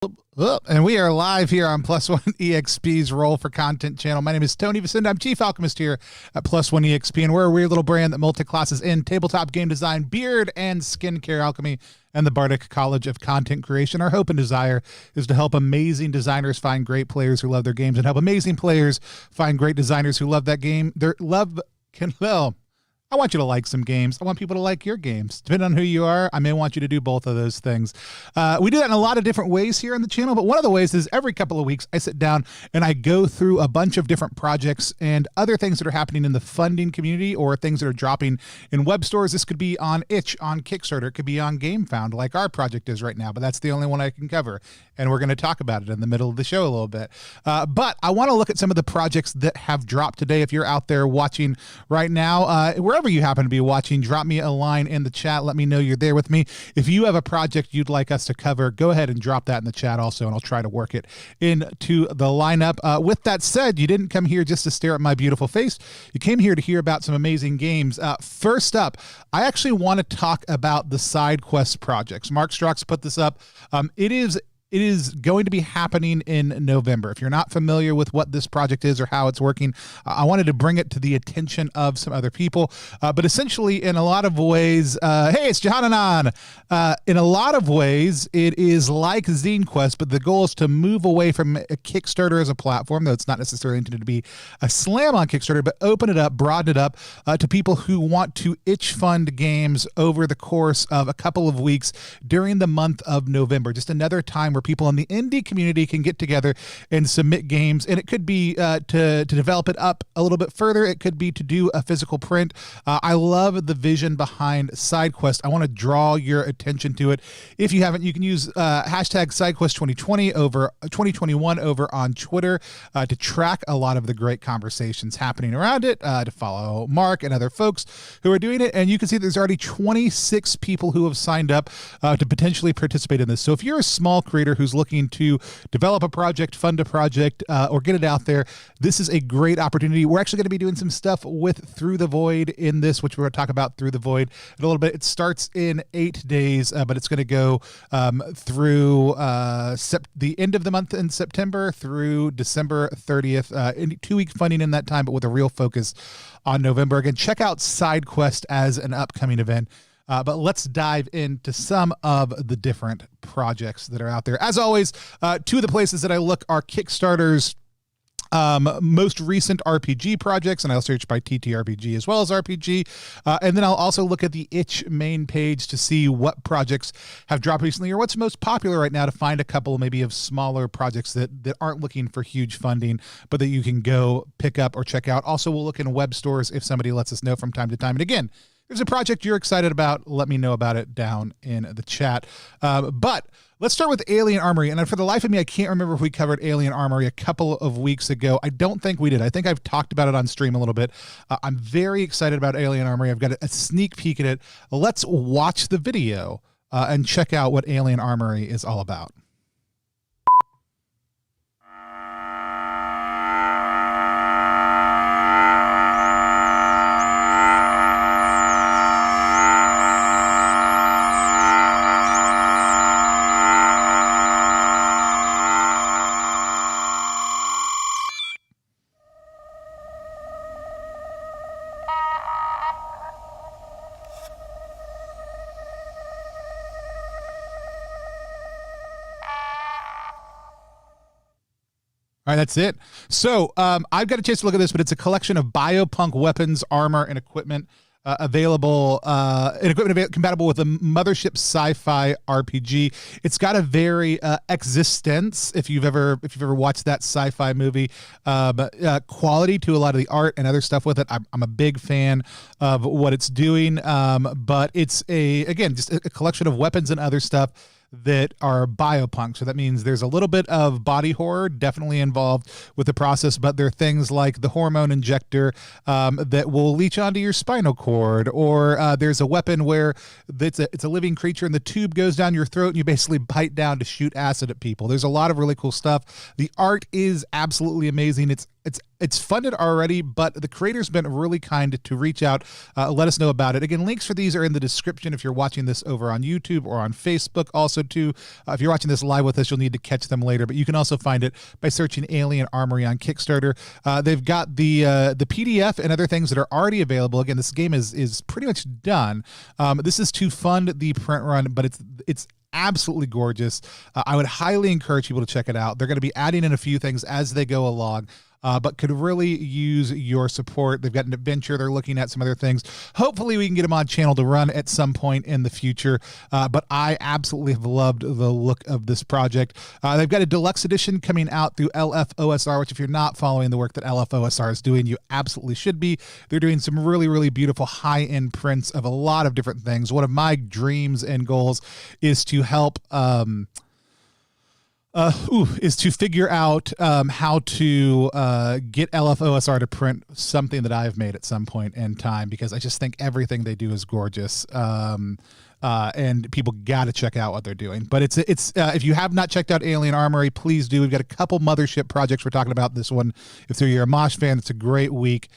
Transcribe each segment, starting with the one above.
And we are live here on Plus One EXP's Roll for Content channel. My name is Tony Vicenda. I'm Chief Alchemist here at Plus One EXP, and we're a weird little brand that multi-classes in tabletop game design, beard and skincare alchemy, and the Bardic College of Content Creation. Our hope and desire is to help amazing designers find great players who love their games, and help amazing players find great designers who love that game. I want you to like some games. I want people to like your games. Depending on who you are, I may want you to do both of those things. We do that in a lot of different ways here on the channel, but one of the ways is every couple of weeks I sit down and I go through a bunch of different projects and other things that are happening in the funding community or things that are dropping in web stores. This could be on itch, on Kickstarter. It could be on GameFound, like our project is right now, but that's the only one I can cover. And we're going to talk about it in the middle of the show a little bit. But I want to look at some of the projects that have dropped today. If you're out there watching right now, wherever you happen to be watching, drop me a line in the chat. Let me know you're there with me. If you have a project you'd like us to cover, go ahead and drop that in the chat also, and I'll try to work it into the lineup. With that said, you didn't come here just to stare at my beautiful face. You came here to hear about some amazing games. First up, I actually want to talk about the side quest projects. Mark Strauch's put this up. It is going to be happening in November. If you're not familiar with what this project is or how it's working, I wanted to bring it to the attention of some other people. But essentially, in a lot of ways, hey, it's Johananan. In a lot of ways, it is like Zine Quest, but the goal is to move away from a Kickstarter as a platform, though it's not necessarily intended to be a slam on Kickstarter, but open it up, broaden it up to people who want to itch fund games over the course of a couple of weeks during the month of November. Just another time where people in the indie community can get together and submit games, and it could be to develop it up a little bit further. It could be to do a physical print. I love the vision behind SideQuest. I want to draw your attention to it. If you haven't, you can use hashtag SideQuest2020 over 2021 over on Twitter to track a lot of the great conversations happening around it, to follow Mark and other folks who are doing it. And you can see there's already 26 people who have signed up to potentially participate in this. So if you're a small creator who's looking to develop a project, fund a project, or get it out there, this is a great opportunity. We're actually going to be doing some stuff with Through the Void in this, which we're going to talk about Through the Void in a little bit. It starts in 8 days, but it's going to go through the end of the month in September through December 30th. 2-week funding in that time, but with a real focus on November. Again, check out SideQuest as an upcoming event. But let's dive into some of the different projects that are out there. As always, two of the places that I look are Kickstarter's most recent RPG projects, and I'll search by TTRPG as well as RPG. And then I'll also look at the itch main page to see what projects have dropped recently or what's most popular right now, to find a couple maybe of smaller projects that aren't looking for huge funding, but that you can go pick up or check out. Also, we'll look in web stores if somebody lets us know from time to time. And again, if there's a project you're excited about, let me know about it down in the chat. But let's start with Alien Armory. And for the life of me, I can't remember if we covered Alien Armory a couple of weeks ago. I don't think we did. I think I've talked about it on stream a little bit. I'm very excited about Alien Armory. I've got a sneak peek at it. Let's watch the video and check out what Alien Armory is all about. All right, that's it. So I've got a chance to look at this, but it's a collection of biopunk weapons, armor, and equipment available, compatible with the Mothership sci-fi RPG. It's got a very Existence, if you've ever watched that sci-fi movie, quality to a lot of the art and other stuff with it. I'm a big fan of what it's doing, but it's just a collection of weapons and other stuff that are biopunk. So that means there's a little bit of body horror definitely involved with the process, but there are things like the hormone injector that will leach onto your spinal cord, or there's a weapon where it's a living creature and the tube goes down your throat and you basically bite down to shoot acid at people. There's a lot of really cool stuff. The art is absolutely amazing. It's it's funded already, but the creator's been really kind to reach out, let us know about it. Again, links for these are in the description if you're watching this over on YouTube or on Facebook. Also, too, if you're watching this live with us, you'll need to catch them later, but you can also find it by searching Alien Armory on Kickstarter. They've got the PDF and other things that are already available. Again, this game is pretty much done. This is to fund the print run, but it's absolutely gorgeous. I would highly encourage people to check it out. They're going to be adding in a few things as they go along. But could really use your support. They've got an adventure. They're looking at some other things. Hopefully we can get them on channel to run at some point in the future. But I absolutely have loved the look of this project. They've got a deluxe edition coming out through LFOSR, which if you're not following the work that LFOSR is doing, you absolutely should be. They're doing some really, really beautiful high-end prints of a lot of different things. One of my dreams and goals is to help is to figure out how to get LFOSR to print something that I've made at some point in time, because I just think everything they do is gorgeous. And people got to check out what they're doing. But it's if you have not checked out Alien Armory, please do. We've got a couple mothership projects we're talking about this one. If you're a Mosh fan, it's a great week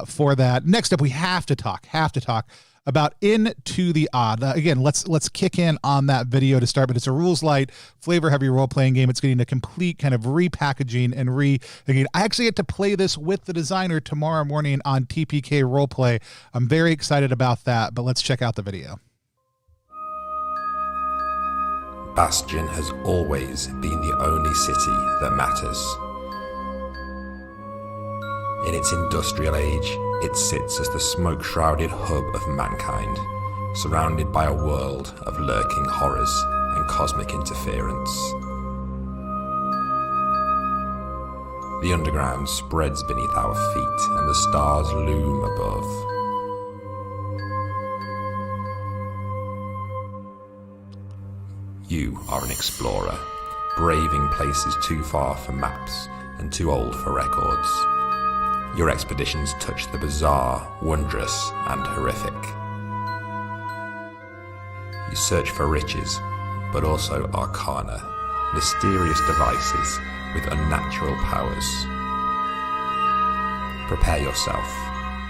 for that. Next up, we have to talk about Into the Odd. Again, let's kick in on that video to start, but it's a rules light, flavor heavy role-playing game. It's getting a complete kind of repackaging and again, I actually get to play this with the designer tomorrow morning on TPK Roleplay. I'm very excited about that, but let's check out the video. Bastion has always been the only city that matters. In its industrial age, it sits as the smoke-shrouded hub of mankind, surrounded by a world of lurking horrors and cosmic interference. The underground spreads beneath our feet, and the stars loom above. You are an explorer, braving places too far for maps and too old for records. Your expeditions touch the bizarre, wondrous, and horrific. You search for riches, but also arcana, mysterious devices with unnatural powers. Prepare yourself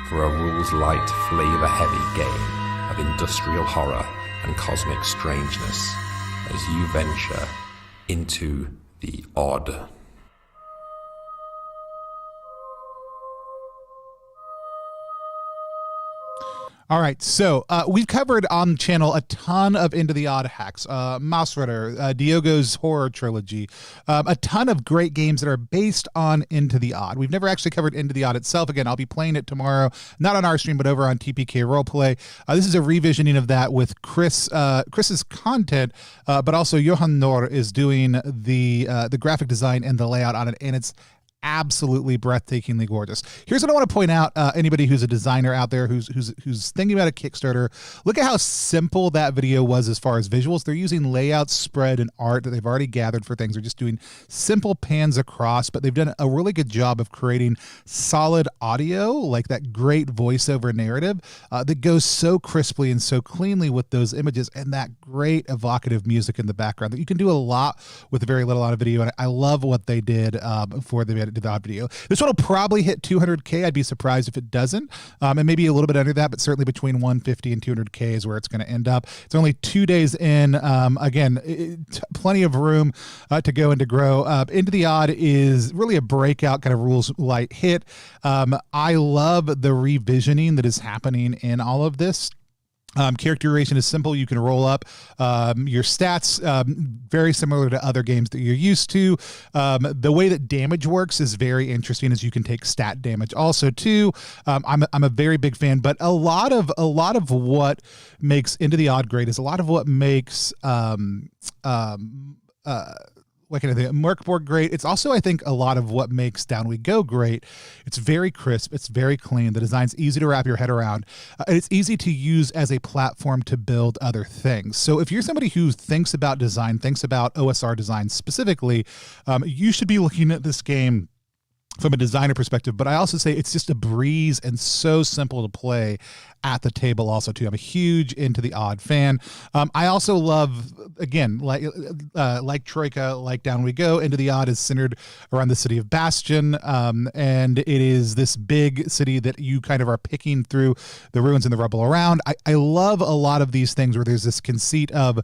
for a rules-light, flavor-heavy game of industrial horror and cosmic strangeness as you venture into the odd. All right, so we've covered on the channel a ton of Into the Odd hacks, Mouse Rider, Diogo's horror trilogy, a ton of great games that are based on Into the Odd. We've never actually covered Into the Odd itself. Again, I'll be playing it tomorrow, not on our stream, but over on TPK Roleplay. This is a revisioning of that with Chris's content, but also Johan Nor is doing the graphic design and the layout on it, and it's absolutely breathtakingly gorgeous. Here's what I want to point out, anybody who's a designer out there who's thinking about a Kickstarter, look at how simple that video was as far as visuals. They're using layout, spread, and art that they've already gathered for things. They're just doing simple pans across, but they've done a really good job of creating solid audio, like that great voiceover narrative that goes so crisply and so cleanly with those images, and that great evocative music in the background. That you can do a lot with very little on a video, and I love what they did for the video. This one will probably hit 200K. I'd be surprised if it doesn't, and maybe a little bit under that, but certainly between 150 and 200K is where it's going to end up. It's only 2 days in. Again, plenty of room to go and to grow. Into the Odd is really a breakout kind of rules light hit. I love the revisioning that is happening in all of this. Character creation is simple. You can roll up your stats, very similar to other games that you're used to. The way that damage works is very interesting, as you can take stat damage also too. I'm a very big fan, but a lot of what makes Into the Odd great is a lot of what makes what kind of thing? Merkborg great. It's also, I think, a lot of what makes Down We Go great. It's very crisp. It's very clean. The design's easy to wrap your head around. And it's easy to use as a platform to build other things. So if you're somebody who thinks about design, thinks about OSR design specifically, you should be looking at this game from a designer perspective, but I also say it's just a breeze and so simple to play at the table also too. I'm a huge Into the Odd fan. I also love, again, like Troika, like Down We Go, Into the Odd is centered around the city of Bastion, and it is this big city that you kind of are picking through the ruins and the rubble around. I love a lot of these things where there's this conceit of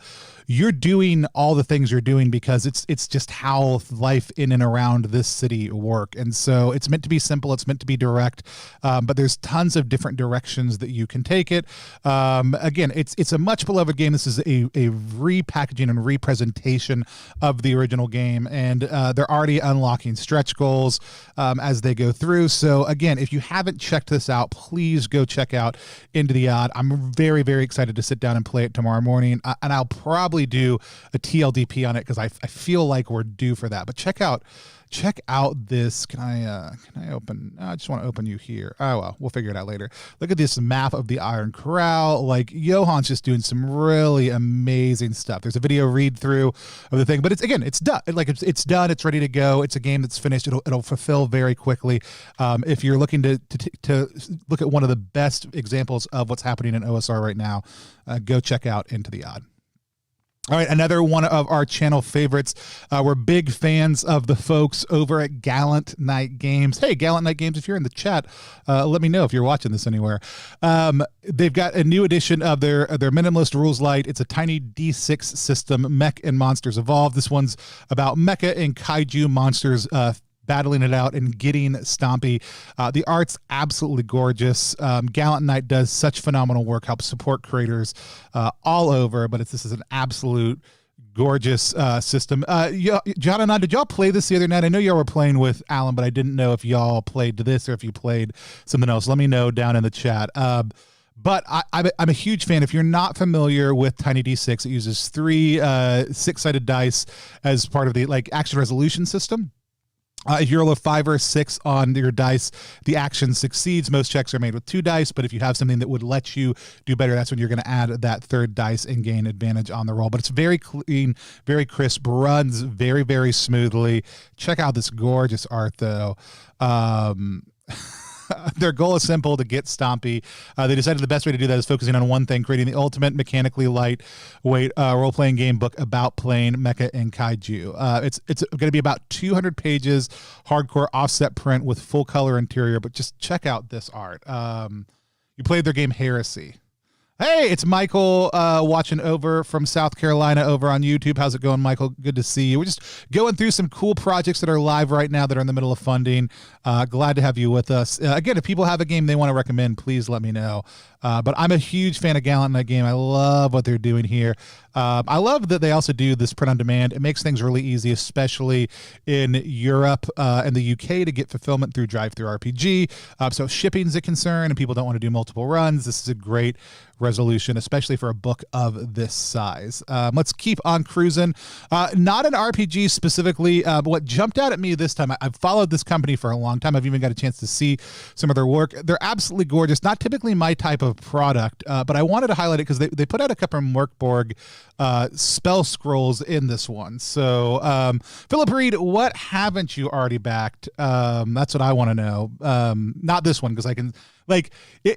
you're doing all the things you're doing because it's just how life in and around this city work. And so it's meant to be simple, it's meant to be direct, but there's tons of different directions that you can take it. Again, it's a much beloved game. This is a repackaging and representation of the original game, and they're already unlocking stretch goals as they go through. So again, if you haven't checked this out, please go check out Into the Odd. I'm very, very excited to sit down and play it tomorrow morning, and I'll probably do a TLDP on it because I feel like we're due for that. But check out this. Can I open? I just want to open you here. Oh well, we'll figure it out later. Look at this map of the Iron Corral. Like, Johan's just doing some really amazing stuff. There's a video read through of the thing, but it's done. It's done. It's ready to go. It's a game that's finished. It'll fulfill very quickly. If you're looking to look at one of the best examples of what's happening in OSR right now, go check out Into the Odd. All right, another one of our channel favorites. We're big fans of the folks over at Gallant Knight Games. Hey, Gallant Knight Games, if you're in the chat, let me know if you're watching this anywhere. They've got a new edition of their Minimalist Rules Light. It's a tiny D6 system, Mech and Monsters Evolve. This one's about mecha and kaiju monsters battling it out and getting stompy. The art's absolutely gorgeous. Gallant Knight does such phenomenal work, helps support creators all over, but this is an absolute gorgeous system. John and I, did y'all play this the other night? I know y'all were playing with Alan, but I didn't know if y'all played this or if you played something else. Let me know down in the chat. But I'm a huge fan. If you're not familiar with Tiny D6, it uses 3 six-sided dice as part of the action resolution system. If you roll a 5 or a 6 on your dice, the action succeeds. Most checks are made with 2 dice, but if you have something that would let you do better, that's when you're going to add that 3rd dice and gain advantage on the roll. But it's very clean, very crisp, runs very, very smoothly. Check out this gorgeous art, though. Their goal is simple: to get stompy. They decided the best way to do that is focusing on one thing, creating the ultimate mechanically lightweight role-playing game book about playing mecha and kaiju. It's going to be about 200 pages, hardcore offset print with full color interior, but just check out this art. You played their game Heresy. Hey, it's Michael watching over from South Carolina over on YouTube. How's it going, Michael? Good to see you. We're just going through some cool projects that are live right now that are in the middle of funding. Glad to have you with us. Again, if people have a game they want to recommend, please let me know. But I'm a huge fan of Gallant Knight Game. I love what they're doing here. I love that they also do this print on demand. It makes things really easy, especially in Europe and the UK, to get fulfillment through DriveThruRPG. So shipping's a concern and people don't want to do multiple runs. This is a great resolution, especially for a book of this size. Let's keep on cruising. Not an RPG specifically, but what jumped out at me this time, I've followed this company for a long time. I've even got a chance to see some of their work. They're absolutely gorgeous. Not typically my type of product, but I wanted to highlight it because they put out a couple of Merkborg spell scrolls in this one. So Philip Reed, what haven't you already backed? That's what I want to know. Not this one, because I can,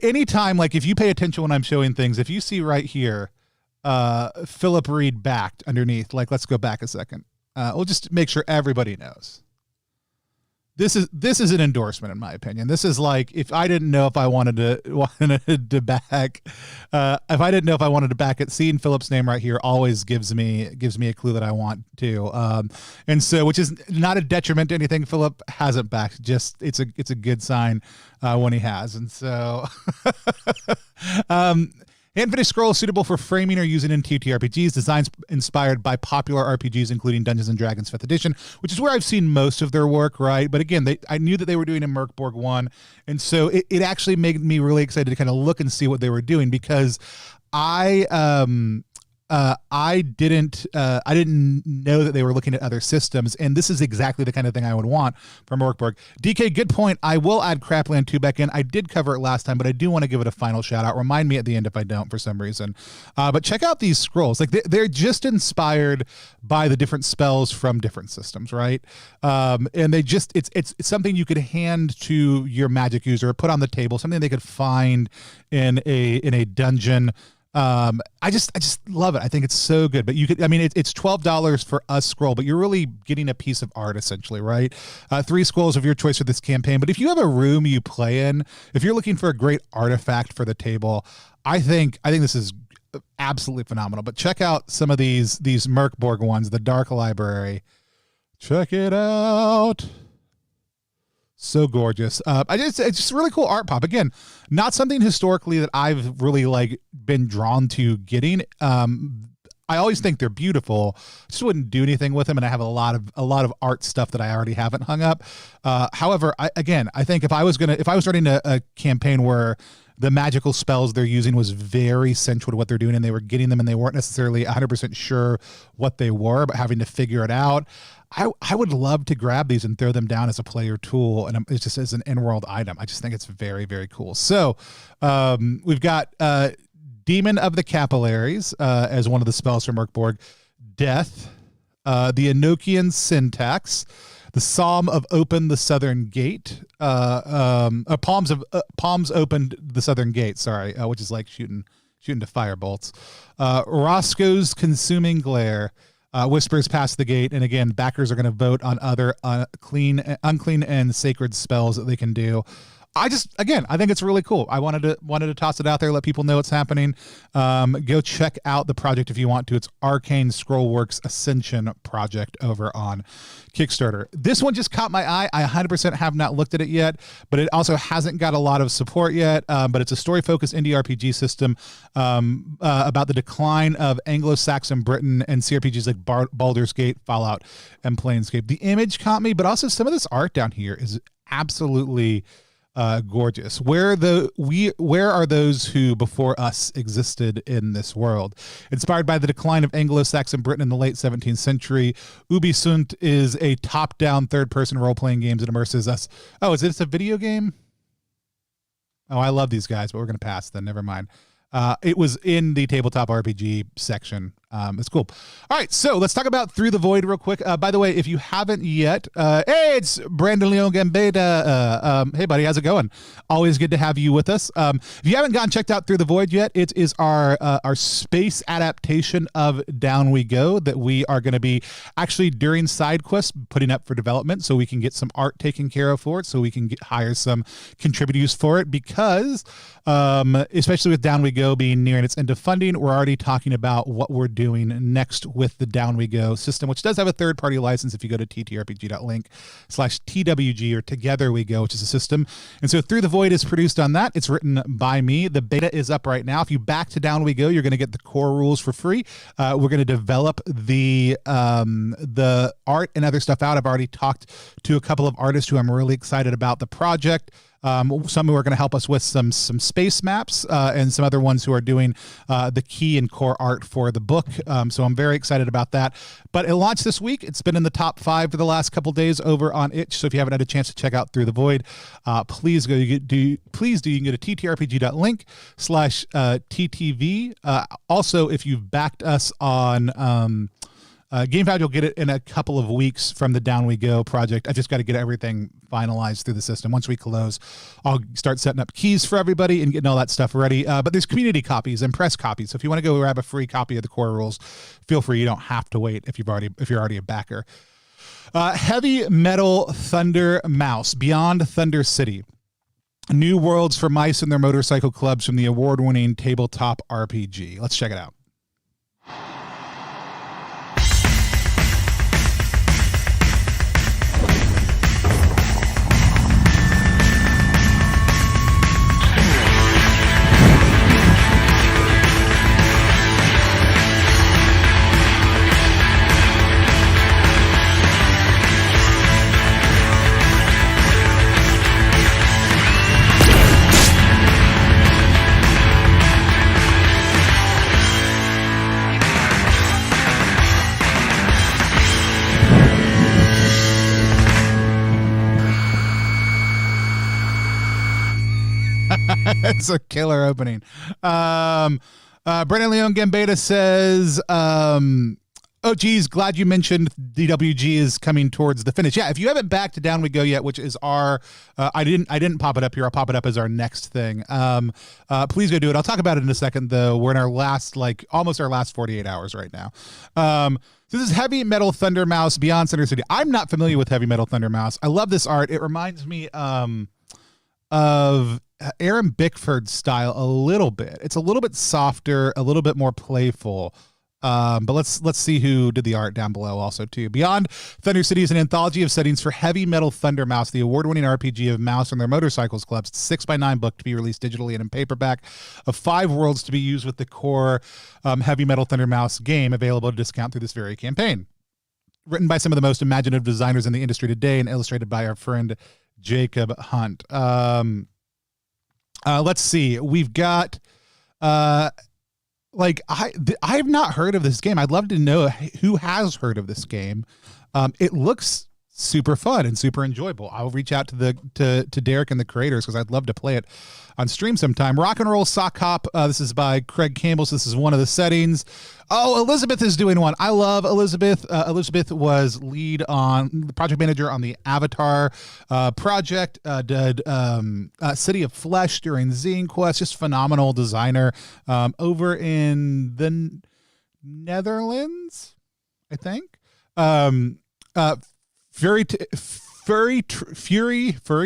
anytime, if you pay attention when I'm showing things, if you see right here Philip Reed backed underneath, let's go back a second. We'll just make sure everybody knows. This is an endorsement, in my opinion. This is if I didn't know if I wanted to back, if I didn't know if I wanted to back it, seeing Philip's name right here always gives me a clue that I want to. And so, which is not a detriment to anything Philip hasn't backed. Just it's a good sign when he has. And so, hand-finished scrolls suitable for framing or using in TTRPGs, designs inspired by popular RPGs, including Dungeons & Dragons 5th edition, which is where I've seen most of their work, right? But again, I knew that they were doing a Merkborg 1, and so it actually made me really excited to kind of look and see what they were doing, because I I didn't know that they were looking at other systems, and this is exactly the kind of thing I would want from Orkborg. DK, good point. I will add Crapland 2 back in. I did cover it last time, but I do want to give it a final shout out. Remind me at the end if I don't for some reason. But check out these scrolls. Like they're just inspired by the different spells from different systems, right? And they just it's something you could hand to your Magic user, put on the table, something they could find in a dungeon. I just love it. I think it's so good. But it's $12 for a scroll, but you're really getting a piece of art essentially, right? 3 scrolls of your choice for this campaign. But if you have a room you play in, if you're looking for a great artifact for the table, I think this is absolutely phenomenal. But check out some of these Merkborg ones, the Dark Library. Check it out. So gorgeous. It's just really cool art pop. Again, not something historically that I've really been drawn to getting. I always think they're beautiful. Just wouldn't do anything with them, and I have a lot of art stuff that I already haven't hung up. However, I think if I was running a campaign where the magical spells they're using was very central to what they're doing, and they were getting them, and they weren't necessarily 100% sure what they were, but having to figure it out. I would love to grab these and throw them down as a player tool, and it's just as an in-world item. I just think it's very, very cool. So we've got Demon of the Capillaries as one of the spells from Merkborg, Death, the Enochian Syntax, the Psalm of Open the Southern Gate, Palms Opened the Southern Gate, which is like shooting to fire bolts, Roscoe's Consuming Glare, Whispers Past the Gate, and again, backers are going to vote on other unclean and sacred spells that they can do. I think it's really cool. I wanted to toss it out there, let people know what's happening. Go check out the project if you want to. It's Arcane Scrollworks Ascension project over on Kickstarter. This one just caught my eye. I 100% have not looked at it yet, but it also hasn't got a lot of support yet. But it's a story-focused indie RPG system about the decline of Anglo-Saxon Britain and CRPGs like Baldur's Gate, Fallout, and Planescape. The image caught me, but also some of this art down here is absolutely gorgeous. Where are those who before us existed in this world? Inspired by the decline of Anglo-Saxon Britain in the late 17th century, Ubisoft is a top-down third-person role-playing game that immerses us. Oh, is this a video game? Oh, I love these guys, but we're going to pass then. Never mind. It was in the tabletop RPG section. It's cool. All right, so let's talk about Through the Void real quick. By the way, if you haven't yet, hey, it's Brandon Leon Gambetta. Hey, buddy, how's it going? Always good to have you with us. If you haven't checked out Through the Void yet, it is our space adaptation of Down We Go that we are going to be actually during side quests putting up for development, so we can get some art taken care of for it, so we can hire some contributors for it, because especially with Down We Go being nearing its end of funding, we're already talking about what we're doing next with the Down We Go system, which does have a third-party license if you go to ttrpg.link/TWG or Together We Go, which is a system. And so Through the Void is produced on that. It's written by me. The beta is up right now. If you back to Down We Go, you're going to get the core rules for free. We're going to develop the art and other stuff out. I've already talked to a couple of artists who I'm really excited about the project. Some who are going to help us with some space maps, and some other ones who are doing the key and core art for the book. So I'm very excited about that. But it launched this week. It's been in the top 5 for the last couple days over on itch. So if you haven't had a chance to check out Through the Void, please do. You can go to ttrpg.link/TTV. Also, if you've backed us on GameFound, you'll get it in a couple of weeks from the Down We Go project. I just got to get everything finalized through the system. Once we close, I'll start setting up keys for everybody and getting all that stuff ready. But there's community copies and press copies. So if you want to go grab a free copy of the core rules, feel free. You don't have to wait if you're already a backer. Heavy Metal Thunder Mouse, Beyond Thunder City. New worlds for mice and their motorcycle clubs from the award-winning tabletop RPG. Let's check it out. It's a killer opening. Brennan Leon Gambetta says, oh, geez, glad you mentioned DWG is coming towards the finish. Yeah, if you haven't backed Down We Go yet, which is our, I didn't pop it up here. I'll pop it up as our next thing. Please go do it. I'll talk about it in a second, though. We're in our last, almost our last 48 hours right now. So this is Heavy Metal Thunder Mouse Beyond Center City. I'm not familiar with Heavy Metal Thunder Mouse. I love this art. It reminds me of Aaron Bickford's style a little bit. It's a little bit softer, a little bit more playful. But let's see who did the art down below also too. Beyond Thunder City is an anthology of settings for Heavy Metal Thunder Mouse, the award-winning RPG of Mouse and their Motorcycles Clubs. It's a 6x9 book to be released digitally and in paperback, of 5 worlds to be used with the core Heavy Metal Thunder Mouse game, available to discount through this very campaign. Written by some of the most imaginative designers in the industry today and illustrated by our friend Jacob Hunt. Let's see. We've got... I've not heard of this game. I'd love to know who has heard of this game. It looks super fun and super enjoyable. I'll reach out to Derek and the creators because I'd love to play it on stream sometime. Rock and Roll Sock Hop. This is by Craig Campbell. So this is one of the settings. Oh, Elizabeth is doing one. I love Elizabeth. Elizabeth was the project manager on the Avatar project. Did City of Flesh during Zine Quest. Just phenomenal designer over in the Netherlands, I think. Furry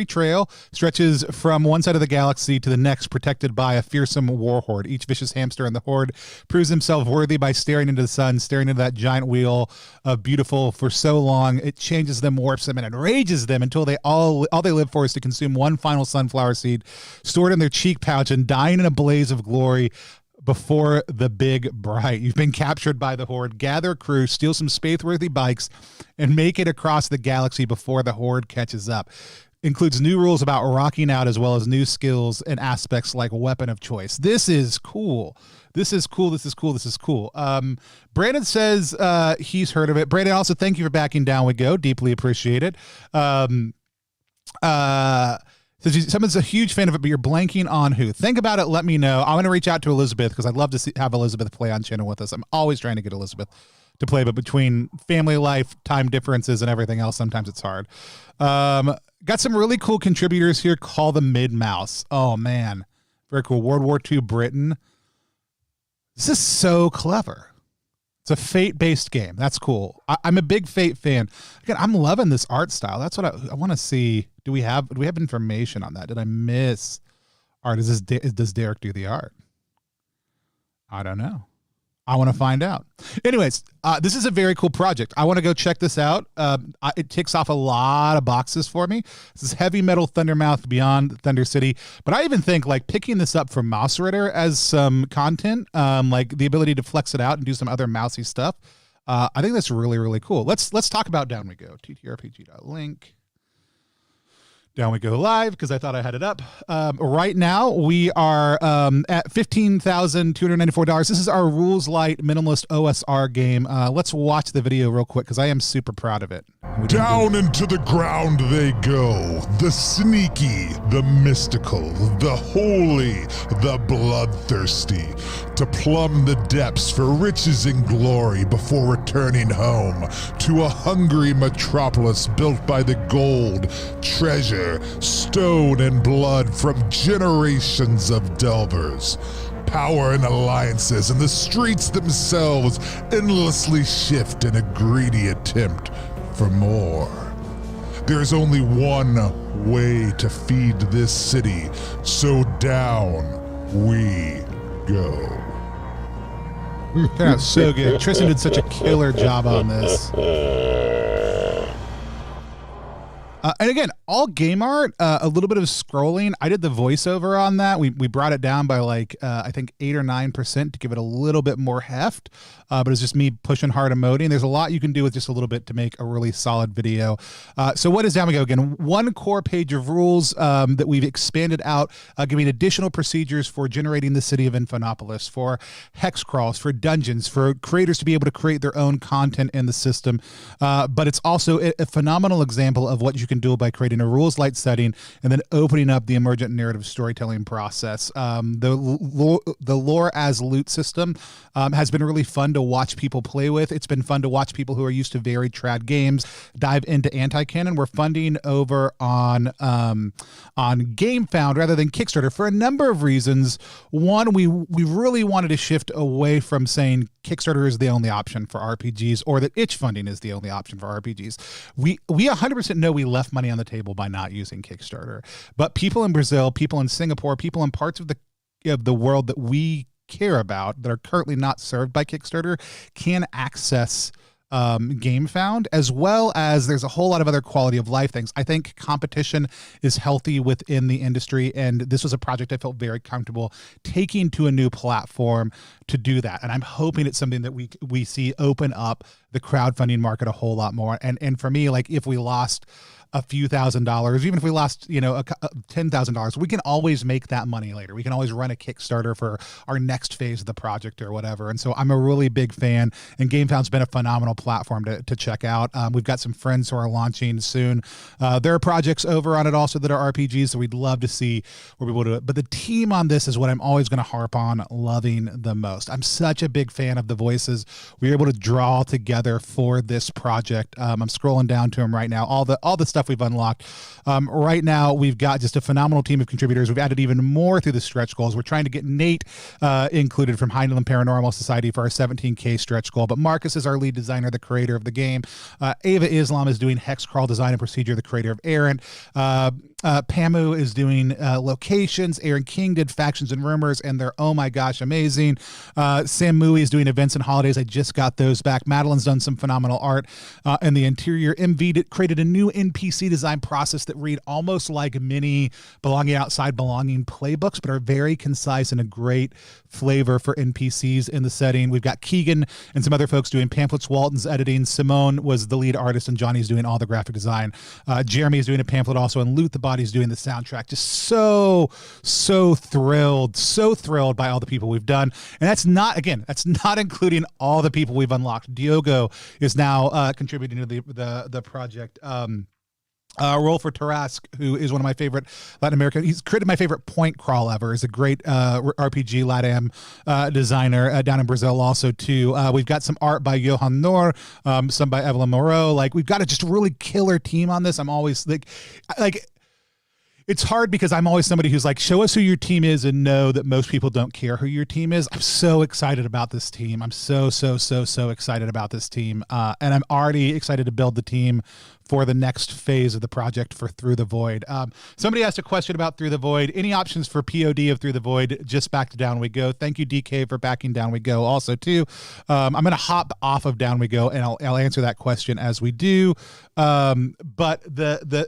Trail stretches from one side of the galaxy to the next, protected by a fearsome war horde. Each vicious hamster in the horde proves himself worthy by staring into the sun, staring into that giant wheel of beautiful for so long. It changes them, warps them, and enrages them until all they live for is to consume one final sunflower seed stored in their cheek pouch and dying in a blaze of glory before the big bright. You've been captured by the horde. Gather a crew, steal some space-worthy bikes, and make it across the galaxy before the horde catches up. Includes new rules about rocking out, as well as new skills and aspects like weapon of choice. This is cool. This is cool. Brandon says he's heard of it. Brandon, also thank you for backing Down We Go. Deeply appreciate it. So someone's a huge fan of it, but you're blanking on who. Think about it. Let me know. I'm going to reach out to Elizabeth because I'd love to have Elizabeth play on channel with us. I'm always trying to get Elizabeth to play, but between family life, time differences, and everything else, sometimes it's hard. Got some really cool contributors here. Call the Mid Mouse. Oh, man. Very cool. World War II Britain. This is so clever. It's a Fate-based game. That's cool. I'm a big Fate fan. Again, I'm loving this art style. That's what I want to see. Do we have information on that? Did I miss art? Does Derek do the art? I don't know. I want to find out. Anyways, this is a very cool project. I want to go check this out. It ticks off a lot of boxes for me. This is Heavy Metal Thundermouth Beyond Thunder City. But I even think picking this up from Mouse Ritter as some content, the ability to flex it out and do some other mousy stuff. I think that's really, really cool. Let's talk about Down We Go. ttrpg.link. Down We Go Live, because I thought I had it up. Right now, we are at $15,294. This is our Rules Light Minimalist OSR game. Let's watch the video real quick, because I am super proud of it. Down into the ground they go. The sneaky, the mystical, the holy, the bloodthirsty. To plumb the depths for riches and glory before returning home to a hungry metropolis built by the gold, treasure, stone, and blood from generations of delvers. Power and alliances and the streets themselves endlessly shift in a greedy attempt for more. There's only one way to feed this city, so down we go. Turned out so good. Tristan did such a killer job on this. And again, all game art, a little bit of scrolling. I did the voiceover on that. We brought it down by I think 8 or 9% to give it a little bit more heft. But it's just me pushing hard emoting. There's a lot you can do with just a little bit to make a really solid video. So what is Down We Go? Again, one core page of rules that we've expanded out, giving additional procedures for generating the city of Infonopolis, for hex crawls, for dungeons, for creators to be able to create their own content in the system. But it's also a phenomenal example of what you can do by creating creating a rules light setting and then opening up the emergent narrative storytelling process. The lore as loot system has been really fun to watch people play with. It's been fun to watch people who are used to very trad games dive into anti-canon. We're funding over on GameFound rather than Kickstarter for a number of reasons. One, we really wanted to shift away from saying Kickstarter is the only option for RPGs or that itch funding is the only option for RPGs. We 100% know we left money on the table by not using Kickstarter, but people in Brazil, people in Singapore, people in parts of the world that we care about that are currently not served by Kickstarter can access GameFound, as well as there's a whole lot of other quality of life things. I think competition is healthy within the industry, and this was a project I felt very comfortable taking to a new platform to do that. And I'm hoping it's something that we see open up the crowdfunding market a whole lot more. And for me, like if we lost a few $1,000s, even if we lost, $10,000, we can always make that money later. We can always run a Kickstarter for our next phase of the project or whatever. And so I'm a really big fan, and GameFound's been a phenomenal platform to check out. We've got some friends who are launching soon. There are projects over on it also that are RPGs, so we'd love to see where people do it. But the team on this is what I'm always going to harp on loving the most. I'm such a big fan of the voices we were able to draw together for this project. I'm scrolling down to them right now. All the stuff we've unlocked. Right now, we've got just a phenomenal team of contributors. We've added even more through the stretch goals. We're trying to get Nate included from Heinlein Paranormal Society for our 17K stretch goal. But Marcus is our lead designer, the creator of the game. Ava Islam is doing hex crawl design and procedure, the creator of Errant. Pamu is doing locations. Aaron King did factions and rumors, and they're, oh my gosh, amazing. Sam Mui is doing events and holidays. I just got those back. Madeline's done some phenomenal art in the interior. MV created a new NPC design process that read almost like mini belonging outside belonging playbooks, but are very concise and a great flavor for NPCs in the setting. We've got Keegan and some other folks doing pamphlets. Walton's editing. Simone was the lead artist, and Johnny's doing all the graphic design. Jeremy's doing a pamphlet also, and Loot the Body's doing the soundtrack. Just so thrilled by all the people we've done. And that's not including all the people we've unlocked. Diogo is now contributing to the project. Rolfer Tarask, who is one of my favorite Latin American, he's created my favorite point crawl ever. He's a great RPG LATAM designer down in Brazil also too. We've got some art by Johan Noor, some by Evelyn Moreau. Like, we've got a just really killer team on this. I'm always like it's hard because I'm always somebody who's like, show us who your team is and know that most people don't care who your team is. I'm so excited about this team. I'm so excited about this team. And I'm already excited to build the team for the next phase of the project for Through the Void. Somebody asked a question about Through the Void. Any options for POD of Through the Void? Just back to Down We Go. Thank you, DK, for backing Down We Go also too. I'm going to hop off of Down We Go, and I'll answer that question as we do. But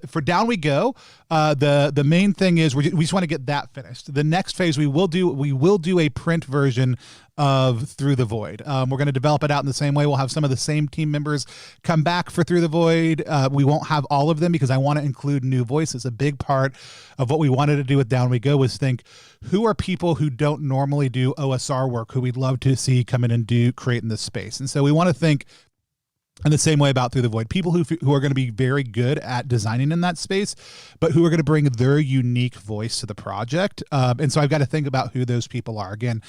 for Down We Go, the main thing is we just want to get that finished. The next phase we will do a print version of Through the Void. We're going to develop it out in the same way. We'll have some of the same team members come back for Through the Void. We won't have all of them because I want to include new voices. A big part of what we wanted to do with Down We Go was think, who are people who don't normally do OSR work, who we'd love to see come in and create in this space. And so we want to think in the same way about Through the Void, people who are going to be very good at designing in that space, but who are going to bring their unique voice to the project. And so I've got to think about who those people are. Again,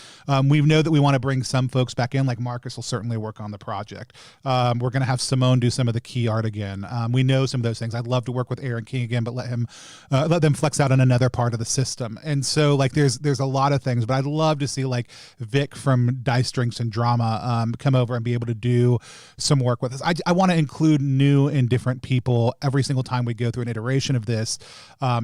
we know that we want to bring some folks back in, like Marcus will certainly work on the project. We're going to have Simone do some of the key art again. We know some of those things. I'd love to work with Aaron King again, but let them flex out on another part of the system. And so like there's a lot of things, but I'd love to see like Vic from Dice Drinks and Drama come over and be able to do some work with us. I want to include new and different people every single time we go through an iteration of this,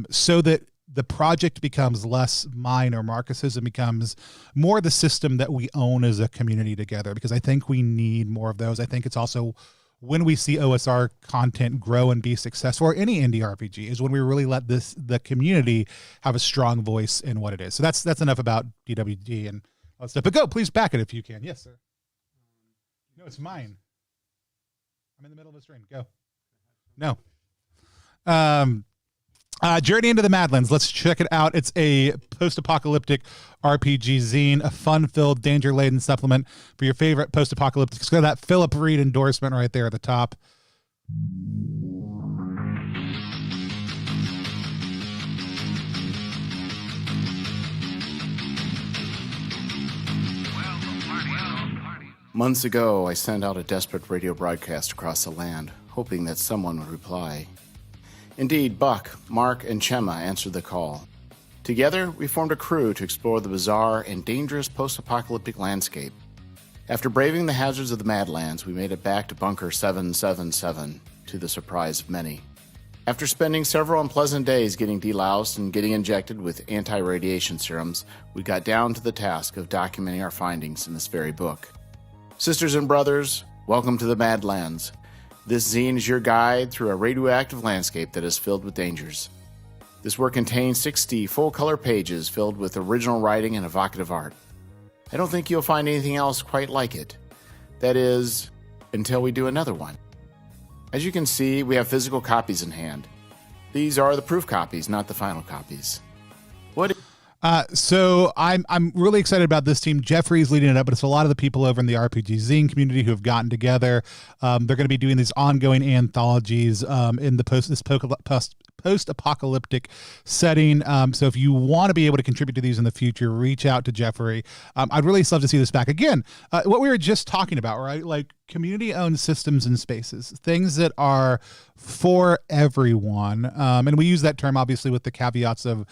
so that the project becomes less mine or Marcus's and becomes more the system that we own as a community together, because I think we need more of those. I think it's also when we see OSR content grow and be successful, or any indie RPG, is when we really let the community have a strong voice in what it is. So that's enough about DWG and all that stuff. But go, please back it if you can. Yes, sir. No, it's mine. I'm in the middle of a stream. Go. No. Journey into the Madlands. Let's check it out. It's a post-apocalyptic RPG zine, a fun-filled, danger-laden supplement for your favorite post-apocalyptic. It's got that Philip Reed endorsement right there at the top. Months ago, I sent out a desperate radio broadcast across the land, hoping that someone would reply. Indeed, Buck, Mark, and Chema answered the call. Together, we formed a crew to explore the bizarre and dangerous post-apocalyptic landscape. After braving the hazards of the Madlands, we made it back to Bunker 777, to the surprise of many. After spending several unpleasant days getting deloused and getting injected with anti-radiation serums, we got down to the task of documenting our findings in this very book. Sisters and brothers, welcome to the Madlands. This zine is your guide through a radioactive landscape that is filled with dangers. This work contains 60 full-color pages filled with original writing and evocative art. I don't think you'll find anything else quite like it. That is, until we do another one. As you can see, we have physical copies in hand. These are the proof copies, not the final copies. So I'm really excited about this team. Jeffrey's leading it up, but it's a lot of the people over in the RPG Zine community who have gotten together. They're going to be doing these ongoing anthologies in the post-apocalyptic setting. So if you want to be able to contribute to these in the future, reach out to Jeffrey. I'd really love to see this back again. What we were just talking about, right? Like community-owned systems and spaces, things that are for everyone. And we use that term obviously with the caveats of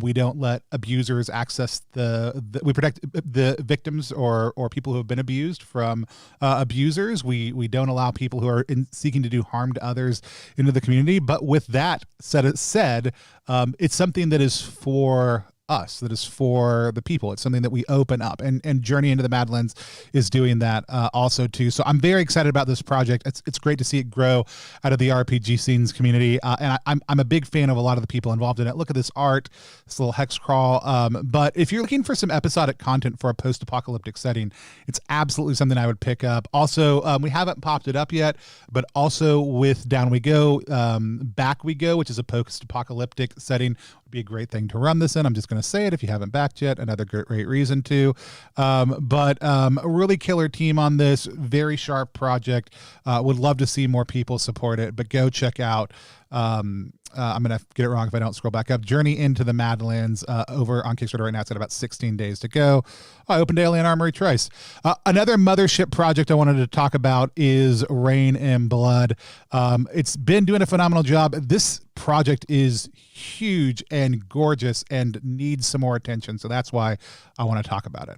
we don't let abusers access we protect the victims or people who have been abused from abusers. We don't allow people who are seeking to do harm to others into the community. But with that said, it's something that is for us, that is for the people. It's something that we open up, and Journey into the Madlands is doing that also too. So I'm very excited about this project. It's great to see it grow out of the RPG scenes community, and I'm a big fan of a lot of the people involved in it. Look at this art, this little hex crawl. But if you're looking for some episodic content for a post-apocalyptic setting, it's absolutely something I would pick up. Also, we haven't popped it up yet, but also with Down We Go, Back We Go, which is a post-apocalyptic setting, would be a great thing to run this in. I'm just going to say it if you haven't backed yet. Another great reason to. But a really killer team on this. Very sharp project. Would love to see more people support it. But go check out. I'm going to get it wrong if I don't scroll back up. Journey into the Madlands over on Kickstarter right now. It's got about 16 days to go. I opened Alien Armory twice. Another mothership project I wanted to talk about is Rain and Blood. It's been doing a phenomenal job. This project is huge and gorgeous and needs some more attention. So that's why I want to talk about it.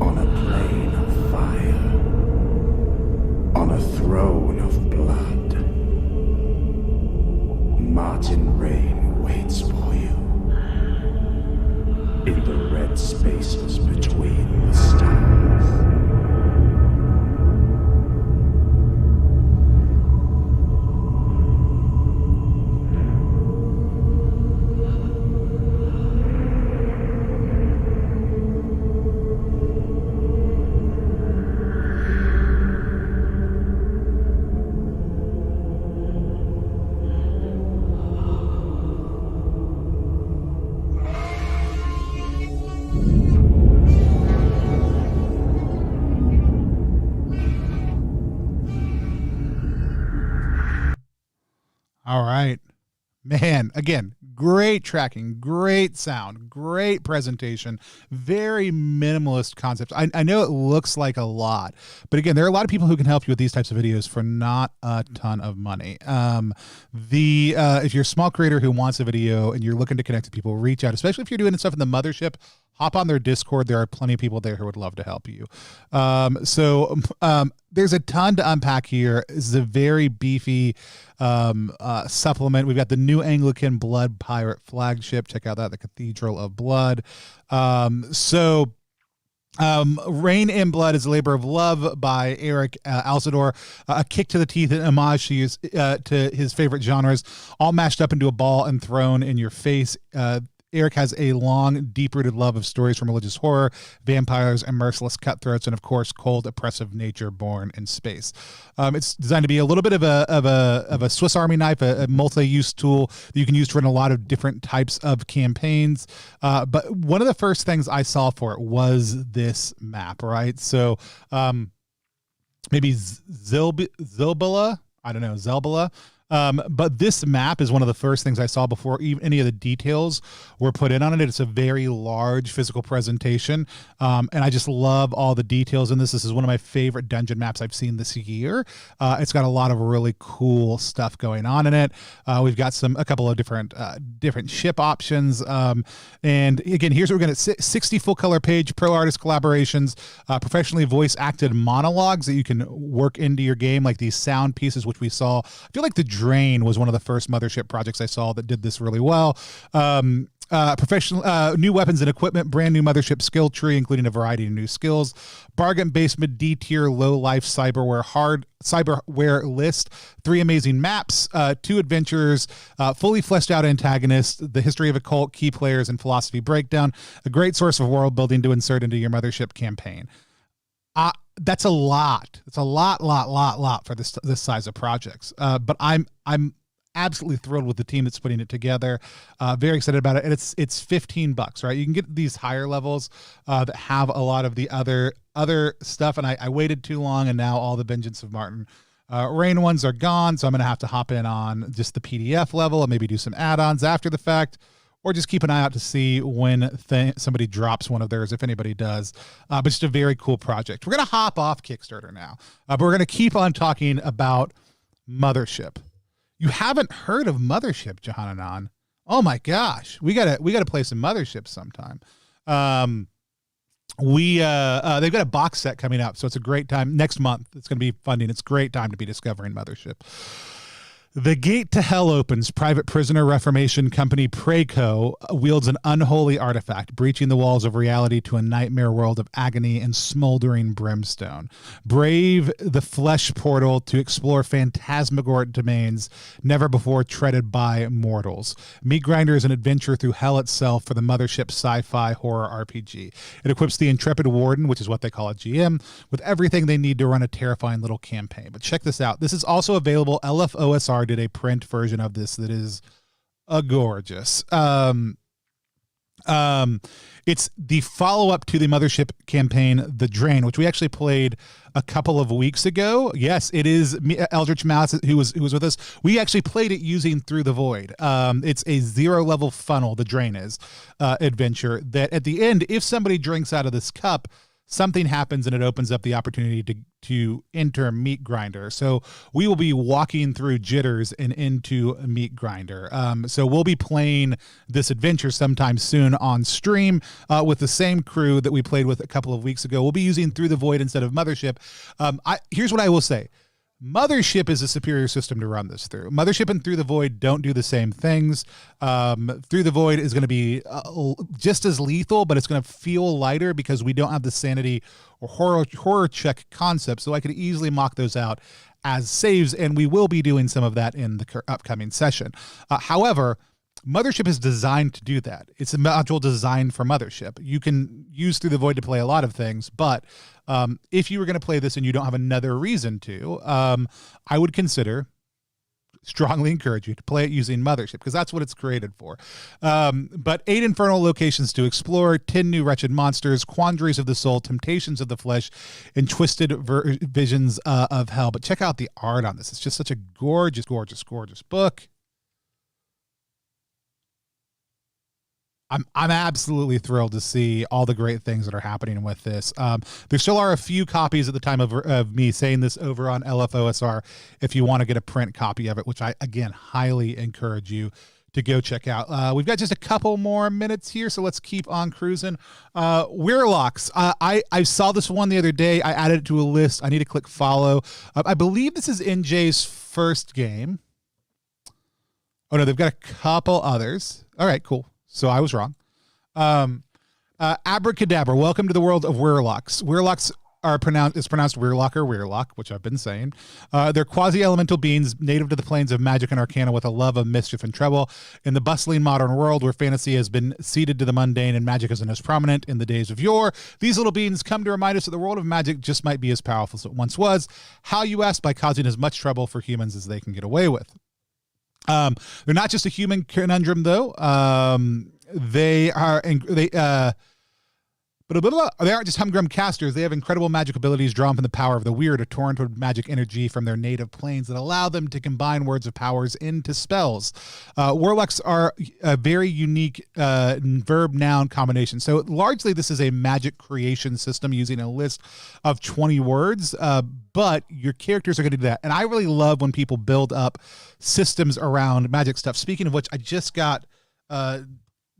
On a plane of fire, on a throne of blood, Martin Rain waits for you in the red spaces between the stars. All right, man, again, great tracking, great sound, great presentation, very minimalist concepts. I know it looks like a lot, but again, there are a lot of people who can help you with these types of videos for not a ton of money. If you're a small creator who wants a video and you're looking to connect to people, reach out, especially if you're doing stuff in the mothership. Hop on their Discord. There are plenty of people there who would love to help you. There's a ton to unpack here. This is a very beefy supplement. We've got the New Anglican Blood Pirate flagship. Check out that, the Cathedral of Blood. Rain and Blood is a labor of love by Eric Alcidor. A kick to the teeth and homage to his favorite genres, all mashed up into a ball and thrown in your face. Eric has a long, deep-rooted love of stories from religious horror, vampires, and merciless cutthroats, and of course, cold, oppressive nature born in space. It's designed to be a little bit of a Swiss Army knife, a multi-use tool that you can use to run a lot of different types of campaigns. But one of the first things I saw for it was this map, right? So maybe Zilbala. I don't know, Zelbala. But this map is one of the first things I saw before even any of the details were put in on it. It's a very large physical presentation, and I just love all the details in this. This is one of my favorite dungeon maps I've seen this year. It's got a lot of really cool stuff going on in it. We've got a couple of different ship options, and again, here's what we're going to 60 full color page, pro artist collaborations, professionally voice acted monologues that you can work into your game, like these sound pieces, which we saw. I feel like the Drain was one of the first Mothership projects I saw that did this really well. Professional new weapons and equipment, brand new Mothership skill tree, including a variety of new skills, bargain basement, D tier, low life cyberware list, 3 amazing maps, 2 adventures, fully fleshed out antagonists, the history of a cult, key players, and philosophy breakdown, a great source of world building to insert into your Mothership campaign. That's a lot. It's a lot for this size of projects. But I'm absolutely thrilled with the team that's putting it together. Very excited about it. And it's $15, right? You can get these higher levels that have a lot of the other stuff. And I waited too long, and now all the Vengeance of Martin Rain ones are gone. So I'm going to have to hop in on just the PDF level and maybe do some add-ons after the fact, or just keep an eye out to see when somebody drops one of theirs, if anybody does. But just a very cool project. We're going to hop off Kickstarter now, but we're going to keep on talking about Mothership. You haven't heard of Mothership, Johananon? Oh my gosh, we gotta play some Mothership sometime. They've got a box set coming up, so it's a great time next month. It's going to be funding. It's a great time to be discovering Mothership. The gate to hell opens. Private prisoner reformation company Preco wields an unholy artifact, breaching the walls of reality to a nightmare world of agony and smoldering brimstone. Brave the flesh portal to explore phantasmagoric domains never before treaded by mortals. Meat Grinder is an adventure through hell itself for the Mothership sci-fi horror RPG. It equips the intrepid warden, which is what they call a GM, with everything they need to run a terrifying little campaign. But check this out. This is also available. LFOSR did a print version of this that is gorgeous. It's the follow-up to the Mothership campaign, The Drain, which we actually played a couple of weeks ago. Yes, it is Eldritch Mouse who was with us. We actually played it using Through the Void. It's a 0-level funnel, The Drain is, adventure that at the end, if somebody drinks out of this cup, something happens and it opens up the opportunity to enter Meat Grinder. So we will be walking through Jitters and into Meat Grinder. So we'll be playing this adventure sometime soon on stream with the same crew that we played with a couple of weeks ago. We'll be using Through the Void instead of Mothership. Here's what I will say. Mothership is a superior system to run this through. Mothership and Through the Void don't do the same things. Through the Void is going to be just as lethal, but it's going to feel lighter because we don't have the sanity or horror check concept, so I could easily mock those out as saves, and we will be doing some of that in the upcoming session. However, Mothership is designed to do that. It's a module designed for Mothership. You can use Through the Void to play a lot of things, but if you were going to play this and you don't have another reason to, I would strongly encourage you to play it using Mothership, because that's what it's created for. But 8 infernal locations to explore, 10 new wretched monsters, quandaries of the soul, temptations of the flesh, and twisted visions of hell. But check out the art on this. It's just such a gorgeous, gorgeous, gorgeous book. I'm absolutely thrilled to see all the great things that are happening with this. There still are a few copies at the time of me saying this over on LFOSR if you want to get a print copy of it, which I, again, highly encourage you to go check out. We've got just a couple more minutes here, so let's keep on cruising. Weirlocks. I saw this one the other day. I added it to a list. I need to click follow. I believe this is NJ's first game. Oh, no, they've got a couple others. All right, cool. So I was wrong. Abracadabra. Welcome to the world of Weirlocks. Weirlocks is pronounced Weirlock or Weirlock, which I've been saying. They're quasi-elemental beings native to the planes of magic and arcana with a love of mischief and trouble. In the bustling modern world where fantasy has been ceded to the mundane and magic isn't as prominent in the days of yore, these little beings come to remind us that the world of magic just might be as powerful as it once was. How, you ask? By causing as much trouble for humans as they can get away with. They're not just a human conundrum, though. They But they aren't just humdrum casters. They have incredible magic abilities drawn from the power of the weird, a torrent of magic energy from their native planes that allow them to combine words of powers into spells. Warlocks are a very unique verb-noun combination. So largely this is a magic creation system using a list of 20 words, but your characters are going to do that. And I really love when people build up systems around magic stuff. Speaking of which, I just got...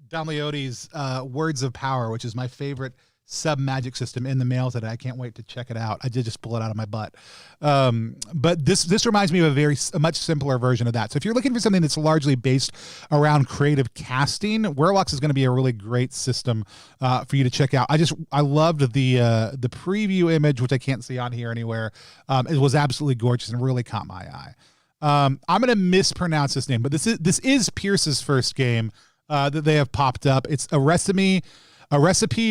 Don Leoti's Words of Power, which is my favorite sub-magic system, in the mail today. I can't wait to check it out. I did just pull it out of my butt. But this reminds me of a much simpler version of that. So if you're looking for something that's largely based around creative casting, Warlocks is going to be a really great system for you to check out. I loved the preview image, which I can't see on here anywhere. It was absolutely gorgeous and really caught my eye. I'm going to mispronounce this name, but this is Pierce's first game that they have popped up. It's a recipe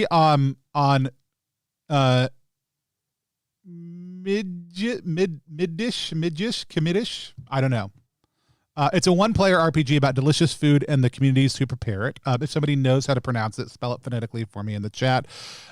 on Middish. I don't know. It's a one-player RPG about delicious food and the communities who prepare it. If somebody knows how to pronounce it, spell it phonetically for me in the chat.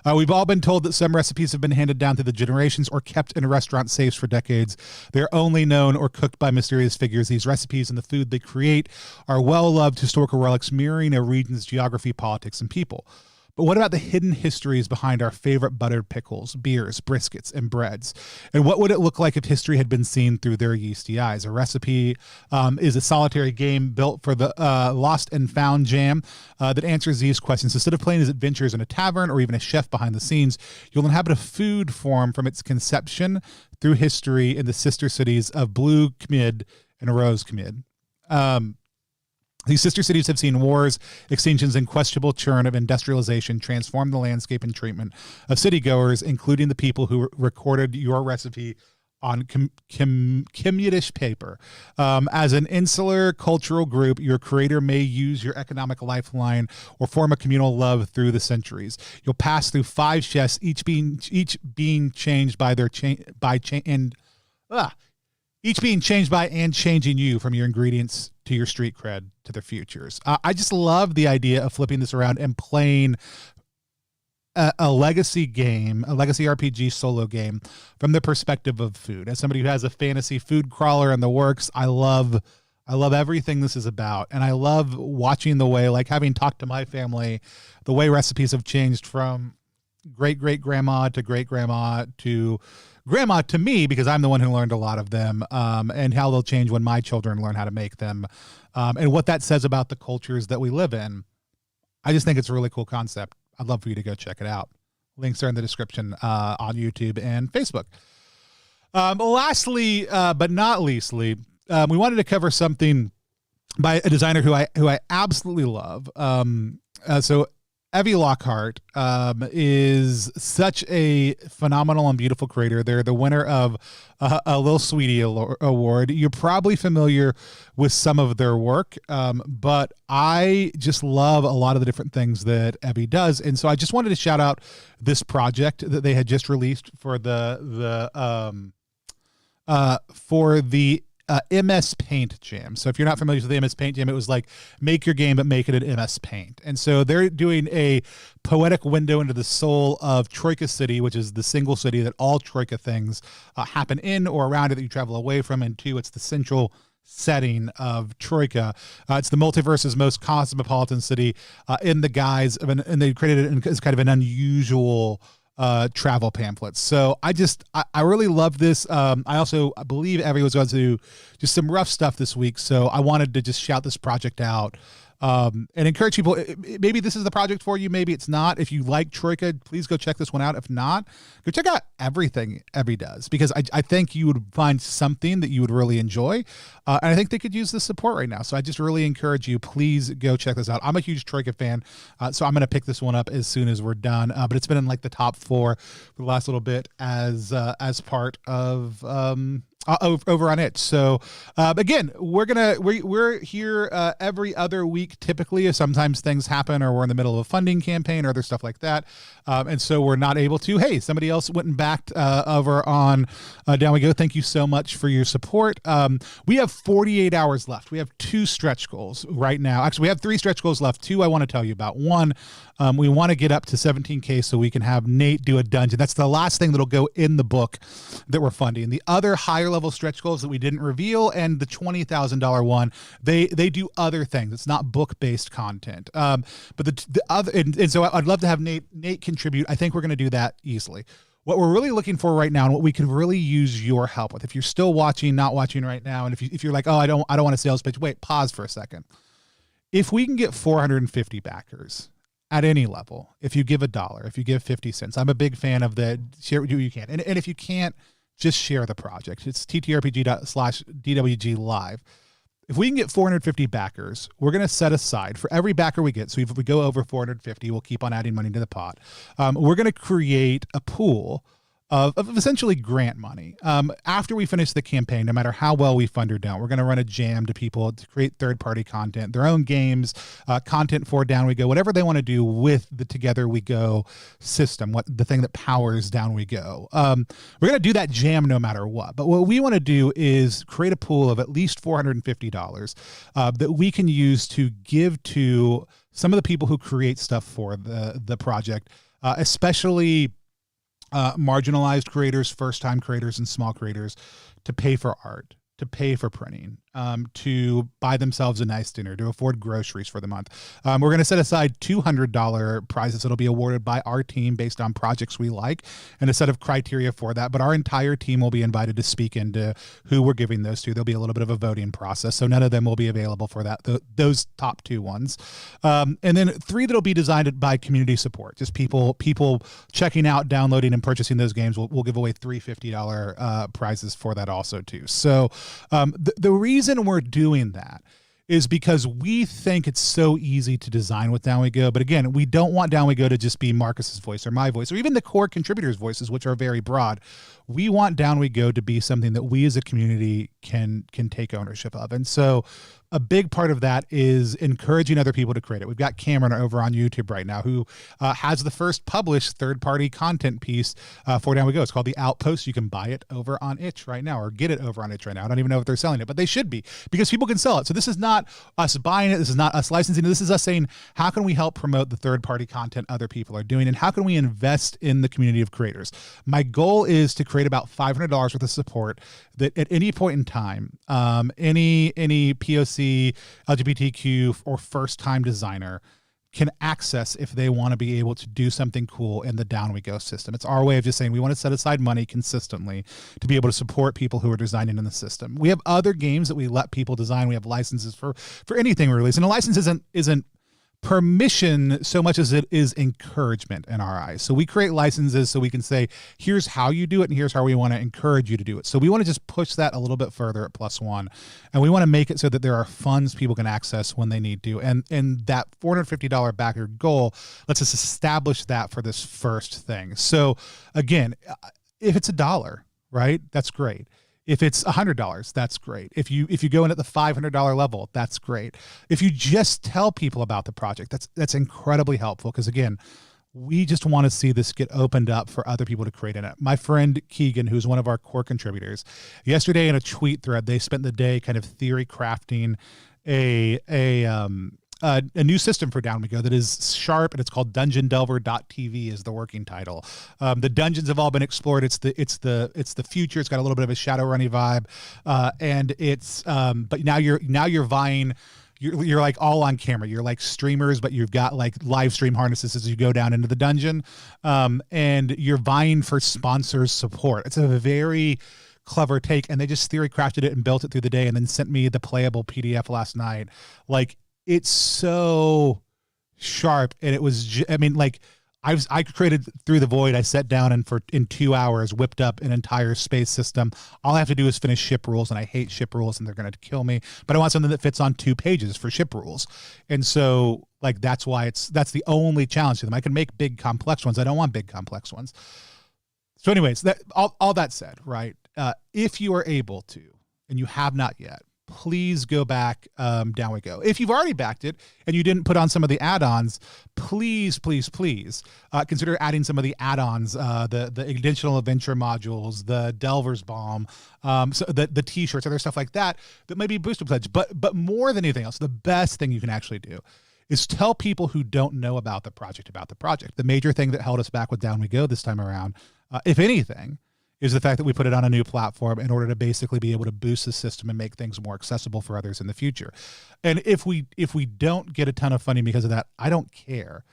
We've all been told that some recipes have been handed down through the generations or kept in restaurant safes for decades. They're only known or cooked by mysterious figures. These recipes and the food they create are well-loved historical relics mirroring a region's geography, politics, and people. But what about the hidden histories behind our favorite buttered pickles, beers, briskets, and breads? And what would it look like if history had been seen through their yeasty eyes? A recipe is a solitary game built for the Lost and Found jam that answers these questions. Instead of playing as adventures in a tavern or even a chef behind the scenes, you'll inhabit a food form from its conception through history in the sister cities of Blue Kmid and Rose Kmid. These sister cities have seen wars, extinctions, and questionable churn of industrialization transform the landscape and treatment of citygoers, including the people who recorded your recipe on Kmydish paper. As an insular cultural group, your creator may use your economic lifeline or form a communal love through the centuries. You'll pass through 5 chefs, each being changed by each being changed by and changing you from your ingredients to your street cred to their futures. I just love the idea of flipping this around and playing a legacy game, a legacy RPG solo game from the perspective of food. As somebody who has a fantasy food crawler in the works, I love everything this is about. And I love watching the way, like having talked to my family, the way recipes have changed from great-great-grandma to great-grandma to grandma to me, because I'm the one who learned a lot of them, and how they'll change when my children learn how to make them, and what that says about the cultures that we live in. I just think it's a really cool concept. I'd love for you to go check it out. Links are in the description on YouTube and Facebook. Lastly, but not leastly, we wanted to cover something by a designer who I absolutely love. So Evie Lockhart is such a phenomenal and beautiful creator. They're the winner of a Little Sweetie Award. You're probably familiar with some of their work, but I just love a lot of the different things that Evie does. And so I just wanted to shout out this project that they had just released for the MS Paint Jam. So if you're not familiar with the MS Paint Jam, it was like make your game, but make it an MS Paint. And so they're doing a poetic window into the soul of Troika City, which is the single city that all Troika things happen in or around it that you travel away from. And 2, it's the central setting of Troika. It's the multiverse's most cosmopolitan city in the guise of and they created it as kind of an unusual travel pamphlets. So I really love this. I believe Evie was going to do just some rough stuff this week. So I wanted to just shout this project out and encourage people. Maybe this is the project for you. Maybe it's not. If you like Troika, please go check this one out. If not, go check out everything Evie does, because I think you would find something that you would really enjoy. And I think they could use the support right now. So I just really encourage you, please go check this out. I'm a huge Troika fan. So I'm going to pick this one up as soon as we're done. But it's been in like the top 4 for the last little bit as part of over on it. So again, we're here every other week typically. Sometimes things happen, or we're in the middle of a funding campaign or other stuff like that, and so we're not able to. Hey, somebody else went and backed over on Down We Go. Thank you so much for your support. We have 48 hours left. We have 2 stretch goals right now. Actually, we have 3 stretch goals left. 2 I want to tell you about. One, we want to get up to 17K so we can have Nate do a dungeon. That's the last thing that'll go in the book that we're funding. The other higher level stretch goals that we didn't reveal, and the $20,000 one, they do other things. It's not book based content. But the other, and so I'd love to have Nate contribute. I think we're going to do that easily. What we're really looking for right now, and what we could really use your help with, if you're still watching, not watching right now, and if you're like, oh, I don't want a sales pitch, wait, pause for a second. If we can get 450 backers at any level, if you give $1, if you give 50 cents, I'm a big fan of the share what you can. And if you can't, just share the project. It's ttrpg./DWGLive. If we can get 450 backers, we're going to set aside for every backer we get. So if we go over 450, we'll keep on adding money to the pot. We're going to create a pool of essentially grant money. After we finish the campaign, no matter how well we fund her down, we're going to run a jam to people to create third-party content, their own games, content for Down We Go, whatever they want to do with the Together We Go system, the thing that powers Down We Go. We're going to do that jam no matter what. But what we want to do is create a pool of at least $450 that we can use to give to some of the people who create stuff for the project, especially marginalized creators, first-time creators, and small creators, to pay for art, to pay for printing, to buy themselves a nice dinner, to afford groceries for the month. We're going to set aside $200 prizes that'll be awarded by our team based on projects we like, and a set of criteria for that. But our entire team will be invited to speak into who we're giving those to. There'll be a little bit of a voting process, so none of them will be available for that. Those top 2 ones, and then 3 that'll be designed by community support, just people checking out, downloading, and purchasing those games. We'll give away 3 $50 prizes for that also too. So the reason we're doing that is because we think it's so easy to design with Down We Go. But again, we don't want Down We Go to just be Marcus's voice or my voice or even the core contributors' voices, which are very broad. We want Down We Go to be something that we as a community can take ownership of. And so a big part of that is encouraging other people to create it. We've got Cameron over on YouTube right now who has the first published third-party content piece for Down We Go. It's called The Outpost. You can buy it over on itch right now, or get it over on itch right now. I don't even know if they're selling it, but they should be, because people can sell it. So this is not us buying it. This is not us licensing it. This is us saying, how can we help promote the third-party content other people are doing, and how can we invest in the community of creators? My goal is to create about $500 worth of support that at any point in time, any POC, LGBTQ, or first-time designer can access if they want to be able to do something cool in the Down We Go system. It's our way of just saying we want to set aside money consistently to be able to support people who are designing in the system. We have other games that we let people design. We have licenses for anything we release, and a license isn't permission so much as it is encouragement in our eyes. So we create licenses so we can say, here's how you do it, and here's how we want to encourage you to do it. So we want to just push that a little bit further at +1, and we want to make it so that there are funds people can access when they need to. And that $450 backer goal lets us establish that for this first thing. So again, if it's $1, right, that's great. If it's $100, that's great. If you go in at the $500 level, that's great. If you just tell people about the project, that's incredibly helpful, because again, we just want to see this get opened up for other people to create in it. My friend Keegan, who's one of our core contributors, yesterday in a tweet thread, they spent the day kind of theory crafting a new system for Down We Go that is sharp, and it's called DungeonDelver.tv is the working title. The dungeons have all been explored. It's the future. It's got a little bit of a Shadowrunny vibe, and it's but now you're vying. You're like all on camera. You're like streamers, but you've got like live stream harnesses as you go down into the dungeon, and you're vying for sponsors' support. It's a very clever take, and they just theory crafted it and built it through the day, and then sent me the playable PDF last night. Like, it's so sharp, and it was, I created Through the Void. I sat down and in 2 hours whipped up an entire space system. All I have to do is finish ship rules, and I hate ship rules, and they're going to kill me. But I want something that fits on 2 pages for ship rules, and so like that's the only challenge to them. I can make big complex ones. I don't want big complex ones. So anyways, that all that said, right? if you are able to, and you have not yet, please go back. Down we go. If you've already backed it and you didn't put on some of the add-ons, please consider adding some of the add-ons, the additional adventure modules, the Delver's Balm, so the t-shirts, other stuff like that may be booster pledge. But more than anything else, the best thing you can actually do is tell people who don't know about the project. The major thing that held us back with Down We Go this time around, if anything, is the fact that we put it on a new platform in order to basically be able to boost the system and make things more accessible for others in the future. And if we don't get a ton of funding because of that, I don't care.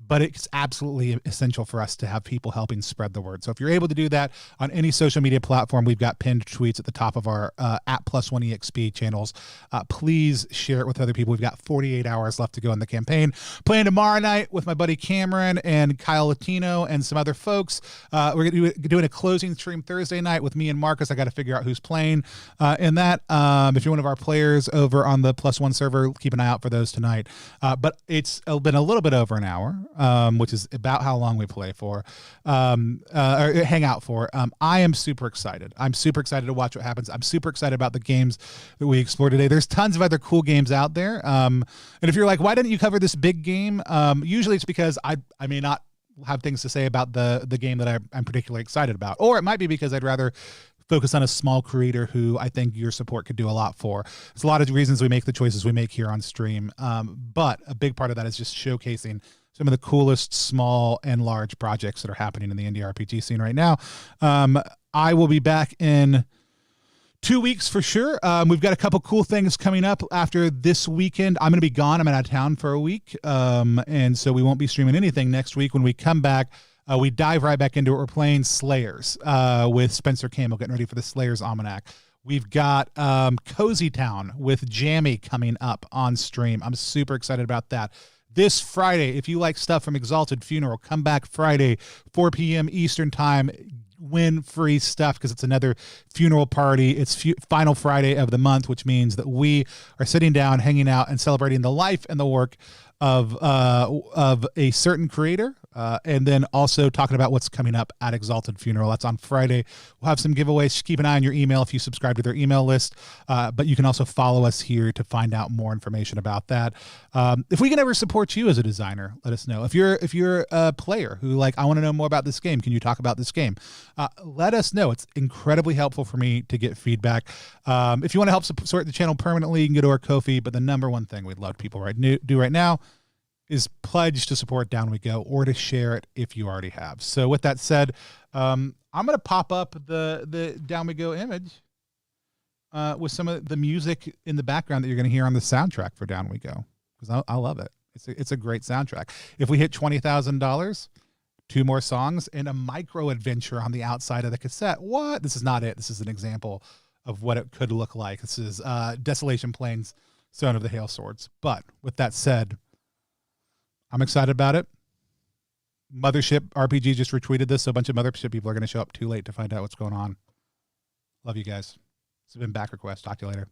But it's absolutely essential for us to have people helping spread the word. So if you're able to do that on any social media platform, we've got pinned tweets at the top of our @+1EXP channels. Please share it with other people. We've got 48 hours left to go in the campaign. Playing tomorrow night with my buddy Cameron and Kyle Latino and some other folks. We're going to be doing a closing stream Thursday night with me and Marcus. I got to figure out who's playing in that. If you're one of our players over on the +1 server, keep an eye out for those tonight. But it's been a little bit over an hour. Which is about how long we play for, or hang out for. I am super excited. I'm super excited to watch what happens. I'm super excited about the games that we explore today. There's tons of other cool games out there. And if you're like, why didn't you cover this big game? Usually it's because I may not have things to say about the game that I'm particularly excited about. Or it might be because I'd rather focus on a small creator who I think your support could do a lot for. There's a lot of reasons we make the choices we make here on stream. But a big part of that is just showcasing some of the coolest small and large projects that are happening in the indie RPG scene right now. I will be back in 2 weeks for sure. We've got a couple cool things coming up after this weekend. I'm going to be gone. I'm out of town for a week. And so we won't be streaming anything next week. When we come back, we dive right back into it. We're playing Slayers with Spencer Campbell, getting ready for the Slayers Almanac. We've got Cozy Town with Jammy coming up on stream. I'm super excited about that. This Friday, if you like stuff from Exalted Funeral, come back Friday, 4 p.m. Eastern Time. Win free stuff because it's another funeral party. It's final Friday of the month, which means that we are sitting down, hanging out, and celebrating the life and the work of a certain creator, and then also talking about what's coming up at Exalted Funeral. That's on Friday. We'll have some giveaways. Keep an eye on your email if you subscribe to their email list, but you can also follow us here to find out more information about that. If we can ever support you as a designer, let us know. If you're a player who I want to know more about this game, can you talk about this game? Let us know. It's incredibly helpful for me to get feedback. If you want to help support the channel permanently, you can go to our Ko-fi, but the number one thing we'd love people do right now is pledge to support Down We Go or to share it if you already have. So with that said, I'm going to pop up the Down We Go image with some of the music in the background that you're going to hear on the soundtrack for Down We Go, because I love it. It's a great soundtrack. If we hit $20,000, 2 more songs and a micro adventure on the outside of the cassette. What? This is not it. This is an example of what it could look like. This is Desolation Plains, Son of the Hail Swords. But with that said, I'm excited about it. Mothership RPG just retweeted this, so a bunch of Mothership people are going to show up too late to find out what's going on. Love you guys. This has been BackerQuest. Talk to you later.